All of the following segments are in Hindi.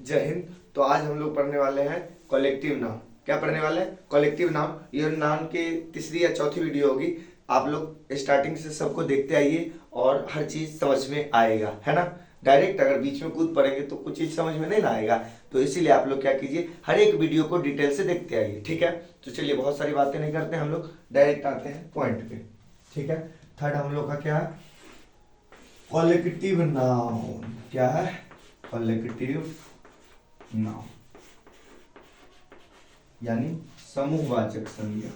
जय हिंद। तो आज हम लोग पढ़ने वाले हैं कलेक्टिव नाउन। क्या पढ़ने वाले हैं? Collective noun. ये नाउन की तीसरी या चौथी वीडियो होगी। आप लोग स्टार्टिंग से सबको देखते आइए और हर चीज समझ में आएगा, है ना। डायरेक्ट अगर बीच में कूद पड़ेंगे तो कुछ चीज समझ में नहीं ना आएगा। तो इसीलिए आप लोग क्या कीजिए, हर एक वीडियो को डिटेल से देखते आइए, ठीक है। तो चलिए, बहुत सारी बातें नहीं करते, हम लोग डायरेक्ट आते हैं पॉइंट पे, ठीक है। थर्ड हम लोग का क्या है? Collective noun. क्या है? कलेक्टिव नाउन यानी समूहवाचक संज्ञा।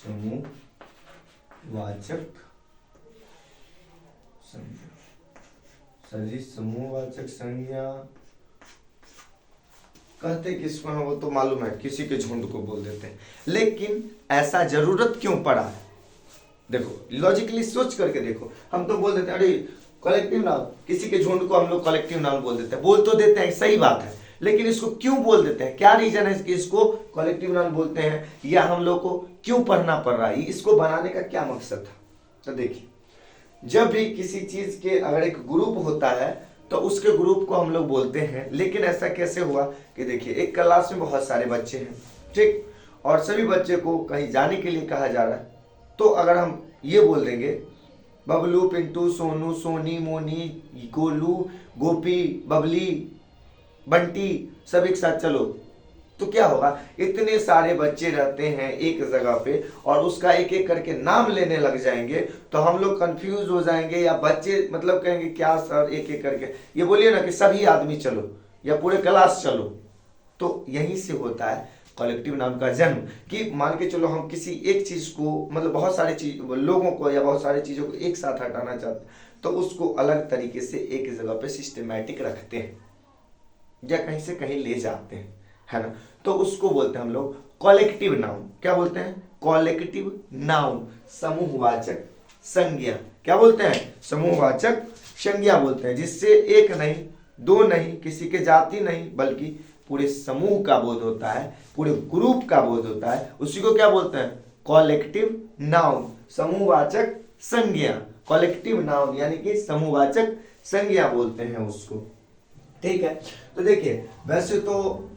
समूहवाचक संज्ञा। सर जी, समूहवाचक संज्ञा कहते किसको हैं वो तो मालूम है, किसी के झुंड को बोल देते हैं। लेकिन ऐसा जरूरत क्यों पड़ा है? देखो, लॉजिकली सोच करके देखो। हम तो बोल देते हैं अरे कलेक्टिव नाउन, किसी के झुंड को हम लोग कलेक्टिव नाउन बोल देते हैं। बोल तो देते हैं, सही बात है, लेकिन इसको क्यों बोल देते हैं? क्या रीजन है कि इसको कलेक्टिव नाउन बोलते हैं, या हम लोग को क्यों पढ़ना पड़ रहा है? इसको बनाने का क्या मकसद था? तो देखिए, जब भी किसी चीज के अगर एक ग्रुप होता है तो उसके ग्रुप को हम लोग बोलते हैं। लेकिन ऐसा कैसे हुआ कि देखिए, एक क्लास में बहुत सारे बच्चे हैं, ठीक, और सभी बच्चे को कहीं जाने के लिए कहा जा रहा है। तो अगर हम ये बोल देंगे बबलू, पिंटू, सोनू, सोनी, मोनी, गोलू, गोपी, बबली, बंटी, सब एक साथ चलो, तो क्या होगा? इतने सारे बच्चे रहते हैं एक जगह पे और उसका एक एक करके नाम लेने लग जाएंगे तो हम लोग कंफ्यूज हो जाएंगे, या बच्चे मतलब कहेंगे क्या सर एक एक करके, ये बोलिए ना कि सभी आदमी चलो या पूरे क्लास चलो। तो यहीं से होता है कलेक्टिव नाउन का जन्म। कि मान के चलो हम किसी एक चीज को, मतलब बहुत सारे चीज लोगों को या बहुत सारी चीजों को एक साथ हटाना चाहते हैं, तो उसको अलग तरीके से एक जगह पे सिस्टमैटिक रखते हैं या कहीं से कहीं ले जाते हैं, है ना। तो उसको बोलते हैं हम लोग कलेक्टिव नाउन। क्या बोलते हैं? कलेक्टिव नाउन, समूहवाचक संज्ञा। क्या बोलते हैं? समूहवाचक संज्ञा बोलते हैं, जिससे एक नहीं, दो नहीं, किसी के जाति नहीं, बल्कि पूरे समूह का बोध होता है, पूरे ग्रुप का बोध होता है। उसी को क्या बोलते हैं? कलेक्टिव नाउन, समूहवाचक संज्ञा। कलेक्टिव नाउन यानी कि समूहवाचक संज्ञा बोलते हैं उसको, ठीक है। तो देखिए, वैसे तो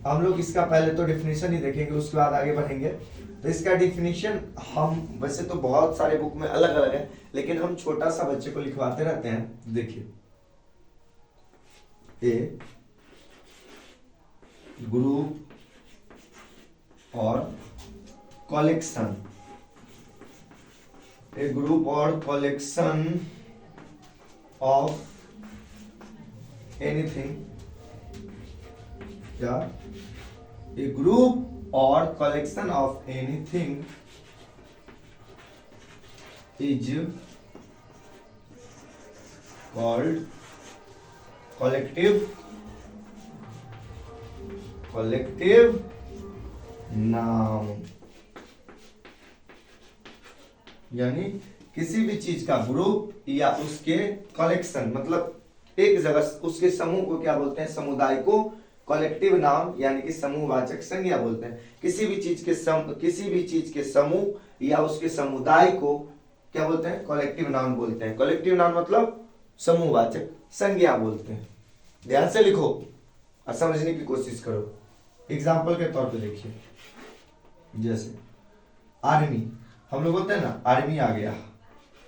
हम लोग इसका पहले तो डिफिनेशन ही देखेंगे, उसके बाद आगे बढ़ेंगे। तो इसका डिफिनेशन हम वैसे तो बहुत सारे बुक में अलग अलग है, लेकिन हम छोटा सा बच्चे को लिखवाते रहते हैं। देखिए, ए ग्रुप और कलेक्शन, ए ग्रुप और कलेक्शन ऑफ एनीथिंग, या ए ग्रुप और collection of anything is called collective noun. यानी किसी भी चीज का ग्रुप या उसके कलेक्शन, मतलब एक जगह उसके समूह को क्या बोलते हैं? समुदाय को कलेक्टिव नाउन यानी कि समूहवाचक संज्ञा बोलते हैं। किसी भी चीज के समूह या उसके समुदाय को क्या बोलते हैं? कलेक्टिव नाउन बोलते हैं। कलेक्टिव नाउन मतलब समूहवाचक संज्ञा बोलते हैं। ध्यान से लिखो और समझने की कोशिश करो। एग्जाम्पल के तौर पे देखिए, जैसे आर्मी, हम लोग बोलते हैं ना आर्मी आ गया,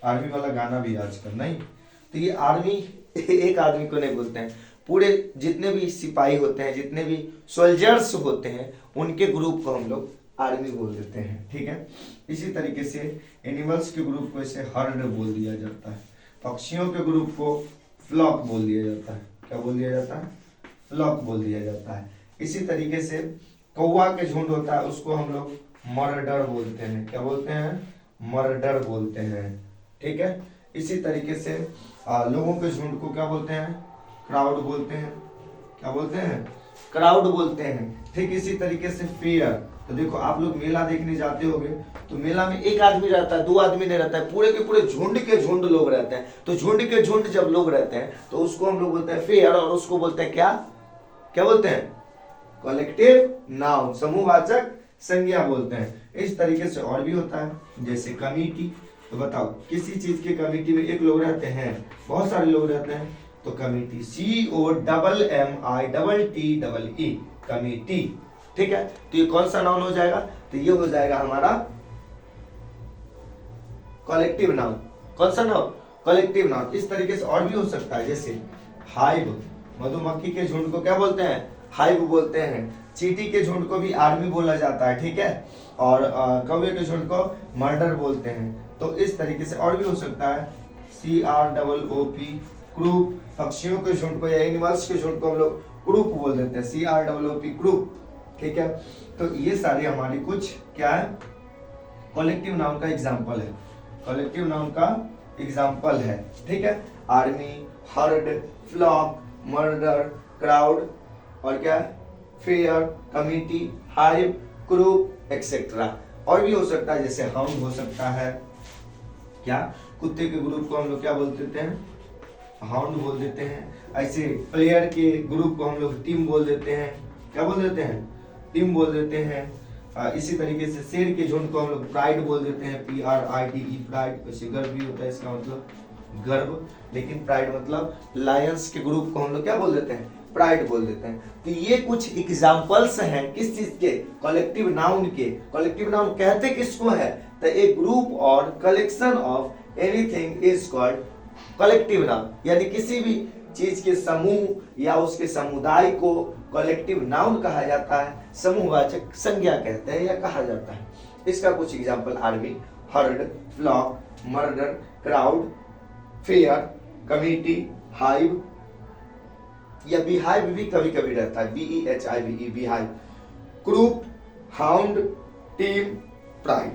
आर्मी वाला गाना भी आजकल नहीं। तो ये आर्मी एक आदमी को नहीं बोलते हैं, पूरे जितने भी सिपाही होते हैं, जितने भी सोल्जर्स होते हैं, उनके ग्रुप को हम लोग आर्मी बोल देते हैं, ठीक है। इसी तरीके से एनिमल्स के ग्रुप को ऐसे हर्ड बोल दिया जाता है। पक्षियों के ग्रुप को फ्लॉक बोल दिया जाता है। क्या बोल दिया जाता है? फ्लॉक बोल दिया जाता है। इसी तरीके से कौवा के झुंड होता है, उसको हम लोग मर्डर बोलते हैं। क्या बोलते हैं? मर्डर बोलते हैं, ठीक है। इसी तरीके से लोगों के झुंड को क्या बोलते हैं? क्राउड बोलते हैं। क्या बोलते हैं? क्राउड बोलते हैं। ठीक इसी तरीके से फेयर, तो देखो आप लोग मेला देखने जाते होंगे तो मेला में एक आदमी रहता है, दो आदमी नहीं रहता है, पूरे के पूरे झुंड के झुंड लोग रहते हैं। तो झुंड के झुंड जब लोग रहते हैं तो उसको हम लोग बोलते हैं फेयर, और उसको बोलते हैं क्या? क्या बोलते हैं? कलेक्टिव नाउन, समूहवाचक संज्ञा बोलते हैं। इस तरीके से और भी होता है, जैसे कमिटी। तो बताओ, किसी चीज की कमिटी में एक लोग रहते हैं, बहुत सारे लोग रहते हैं, तो कमिटी, COMMITTEE, कमिटी। ठीक है, तो ये कौन सा नाउन हो जाएगा? तो ये हो जाएगा हमारा कलेक्टिव नाउन। कौन सा नाउन? Collective noun. इस तरीके से और भी हो सकता है, जैसे हाइव, मधुमक्खी के झुंड को क्या बोलते हैं? हाइव बोलते हैं। चींटी के झुंड को भी आर्मी बोला जाता है, ठीक है। और कौवे के झुंड को मर्डर बोलते हैं। तो इस तरीके से और भी हो सकता है, CROOP, क्रूप। पक्षियों के झुंड को या एनिमल्स के झुंड को हम लोग क्रूप बोल देते हैं, CROOP, क्रूप। ठीक है, तो ये सारी हमारी कुछ क्या है? कलेक्टिव नाउन का एग्जाम्पल है, कलेक्टिव नाउन का एग्जाम्पल है। ठीक है, army, herd, flock, murder, crowd, और क्या? Fair, committee, hive, group, etcetera. और भी हो सकता है, जैसे हाउंड हो सकता है, क्या? कुत्ते के ग्रुप को हम लोग क्या बोल देते हैं? हाउंड बोल देते हैं। ऐसे प्लेयर के ग्रुप को हम लोग टीम बोल देते हैं। क्या बोल देते हैं? टीम बोल देते हैं। इसी तरीके से शेर के झुंड को हम लोग प्राइड बोल देते हैं, PRIDE, प्राइड। वैसे गर्व भी होता है, इसका मतलब गर्व, लेकिन प्राइड मतलब लायंस के ग्रुप को हम लोग क्या बोल देते हैं? प्राइड बोल देते हैं। तो ये कुछ एग्जाम्पल्स हैं किस चीज के? कलेक्टिव नाउन के। कलेक्टिव नाउन कहते किसको है? तो ए ग्रुप और collection of anything is called collective noun. यानी किसी भी चीज के समूह या उसके समुदाय को कलेक्टिव नाउन कहा जाता है, समूहवाचक संज्ञा कहते हैं या कहा जाता है। इसका कुछ example army, herd, flock, murder, crowd, fair, committee, hive, या बीहाइव भी कभी कभी रहता है, BEHIVE, beehive, group, hound, team, pride.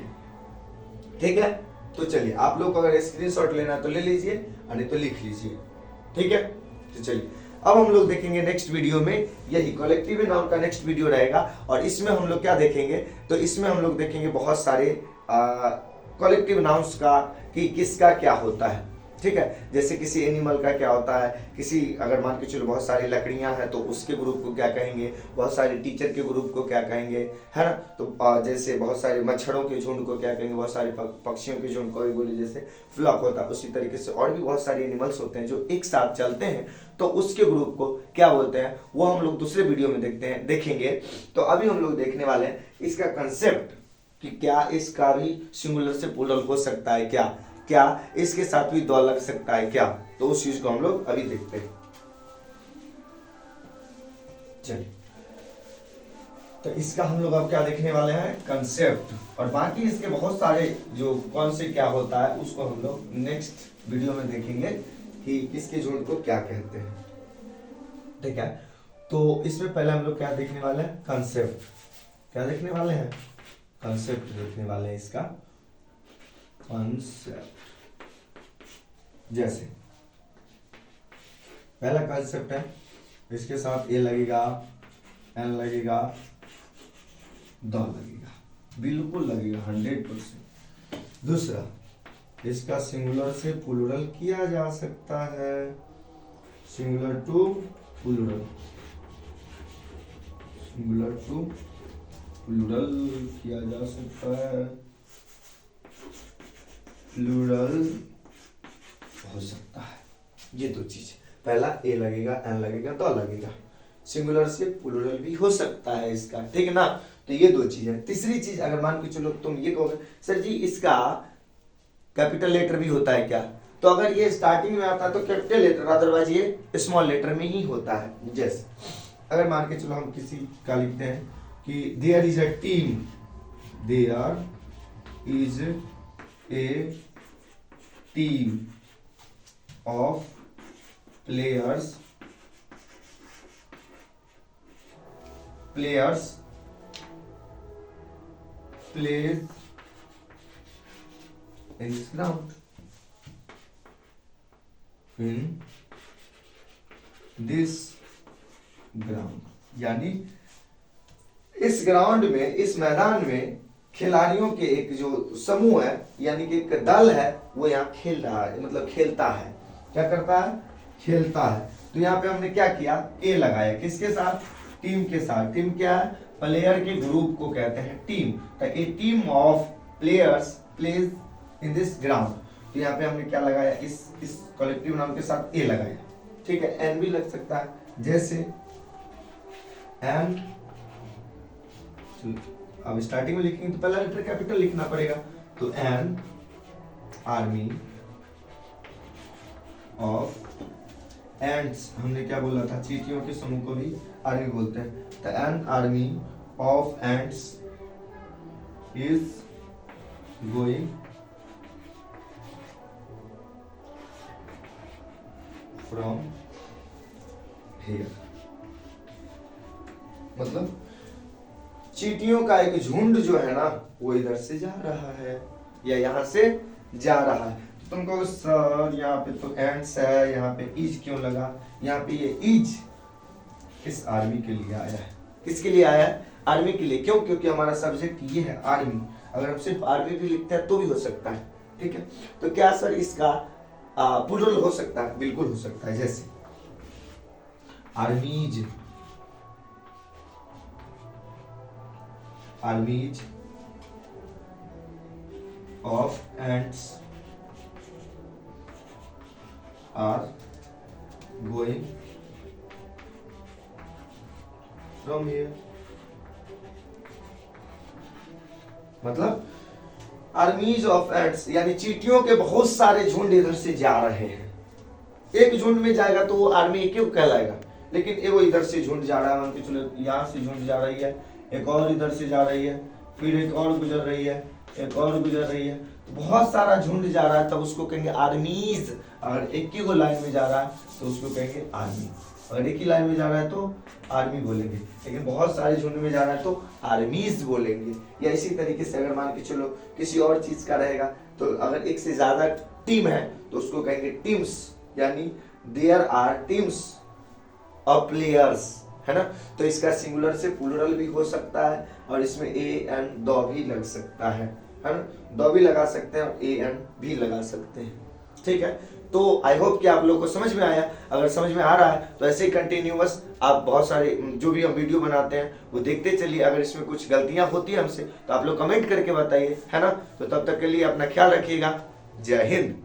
ठीक है, तो चलिए आप लोग को अगर स्क्रीनशॉट लेना तो ले लीजिए, और नहीं तो लिख लीजिए। ठीक है, तो चलिए अब हम लोग देखेंगे नेक्स्ट वीडियो में यही कलेक्टिव नाउन का नेक्स्ट वीडियो रहेगा। और इसमें हम लोग क्या देखेंगे? तो इसमें हम लोग देखेंगे बहुत सारे कलेक्टिव नाउन्स का कि किसका क्या होता है। ठीक है, जैसे किसी एनिमल का क्या होता है, किसी अगर मान के चलो बहुत सारी लकड़ियां हैं तो उसके ग्रुप को क्या कहेंगे, बहुत सारे टीचर के ग्रुप को क्या कहेंगे, है ना। तो जैसे बहुत सारे मच्छरों के झुंड को क्या कहेंगे, बहुत सारे पक्षियों के झुंड को भी बोले जैसे फ्लॉक होता है, उसी तरीके से और भी बहुत सारे एनिमल्स होते हैं जो एक साथ चलते हैं, तो उसके ग्रुप को क्या बोलते हैं वो हम लोग दूसरे वीडियो में देखेंगे। तो अभी हम लोग देखने वाले हैं इसका कंसेप्ट कि क्या इसका भी सिंगुलर से प्लूरल हो सकता है, क्या इसके साथ भी द लग सकता है क्या, तो उस चीज को हम लोग अभी देखते हैं। चलिए, तो इसका हम लोग अब क्या देखने वाले हैं? कंसेप्ट। और बाकी इसके बहुत सारे जो कौन से क्या होता है उसको हम लोग नेक्स्ट वीडियो में देखेंगे कि किसके झुंड को क्या कहते हैं। ठीक है, तो इसमें पहले हम लोग क्या देखने वाले हैं? कंसेप्ट। क्या देखने वाले हैं? कंसेप्ट देखने वाले हैं इसका। कंसेप्ट जैसे पहला कंसेप्ट है, इसके साथ ए लगेगा, एन लगेगा, द लगेगा, बिल्कुल लगेगा 100%। दूसरा, इसका सिंगुलर से प्लूरल किया जा सकता है, singular to plural, singular to plural किया जा सकता है, प्लूरल हो सकता है। ये दो चीज, पहला ए लगेगा, एन लगेगा, द लगेगा, सिंगुलर से प्लूरल भी हो सकता है इसका। ठीक है ना, तो ये दो चीज है। तीसरी चीज, अगर मान के चलो तुम ये कहोगे सर जी इसका कैपिटल लेटर भी होता है क्या, तो अगर ये स्टार्टिंग में आता है तो कैपिटल लेटर, अदरवाइज ये स्मॉल लेटर में ही होता है। जैसे अगर मान के चलो हम किसी का लिखते हैं कि there is a team, there is a team of players plays in this ground, in this ground, यानी इस ग्राउंड में, इस मैदान में खिलाड़ियों के एक जो समूह है यानी कि एक दल है वो यहाँ खेल रहा है, मतलब खेलता है। क्या करता है? खेलता है। तो यहाँ पे हमने क्या किया? ए लगाया, किसके साथ? टीम के साथ। टीम क्या है? प्लेयर के ग्रुप को कहते हैं टीम। तो a team of players plays in this ground. तो यहाँ पे हमने क्या लगाया? इस कलेक्टिव नाउन के साथ ए लगाया। ठीक है, एन भी लग सकता है, जैसे एन, अब स्टार्टिंग में लिखेंगे तो पहला लेटर कैपिटल लिखना पड़ेगा, तो एन आर्मी ऑफ एंड्स, हमने क्या बोला था, चींटियों के समूह को भी आर्मी बोलते हैं, तो an army of ends is going from here, मतलब चींटियों का एक झुंड जो है ना वो इधर से जा रहा है या यहाँ से जा रहा है। तो तुम कहोगे सर यहाँ पे तो एंड्स है, यहाँ पे इज क्यों लगा, यहाँ पे ये इज इस आर्मी के लिए आया है। किसके लिए आया है? आर्मी के लिए। क्यों? क्योंकि हमारा सब्जेक्ट ये है आर्मी। अगर हम सिर्फ आर्मी भी लिखते हैं तो भी हो सकता है, ठीक है। तो क्या सर इसका प्लूरल हो सकता है? बिल्कुल हो सकता है, जैसे armies, armies of ends are going from here, मतलब आर्मीज ऑफ एंड्स यानी चींटियों के बहुत सारे झुंड इधर से जा रहे हैं। एक झुंड में जाएगा तो वो आर्मी क्यों कहलाएगा, लेकिन ये वो इधर से झुंड जा रहा है, मान के चलो यहाँ से झुंड जा रही है, एक और इधर से जा रही है, फिर एक और गुजर रही है, एक और गुजर रही है, तो बहुत सारा झुंड जा रहा है, तब उसको कहेंगे आर्मीज। अगर एक ही वो लाइन में जा रहा है तो उसको कहेंगे आर्मी, अगर एक ही लाइन में जा रहा है तो आर्मी बोलेंगे, लेकिन बहुत सारे झुंड में जा रहा है तो आर्मीज बोलेंगे। या इसी तरीके से अगर मान के चलो किसी और चीज का रहेगा, तो अगर एक से ज्यादा टीम है तो उसको कहेंगे टीम्स, यानी there are teams of players, है ना। तो इसका सिंगुलर से प्लूरल भी हो सकता है, और इसमें ए एन द भी लग सकता है ना, द भी लगा सकते हैं और ए एन भी लगा सकते हैं, ठीक है। तो आई होप कि आप लोगों को समझ में आया। अगर समझ में आ रहा है तो ऐसे ही कंटिन्यूअस आप बहुत सारे जो भी हम वीडियो बनाते हैं वो देखते चलिए। अगर इसमें कुछ गलतियां होती हैं हमसे तो आप लोग कमेंट करके बताइए, है ना। तो तब तक के लिए अपना ख्याल रखिएगा। जय हिंद।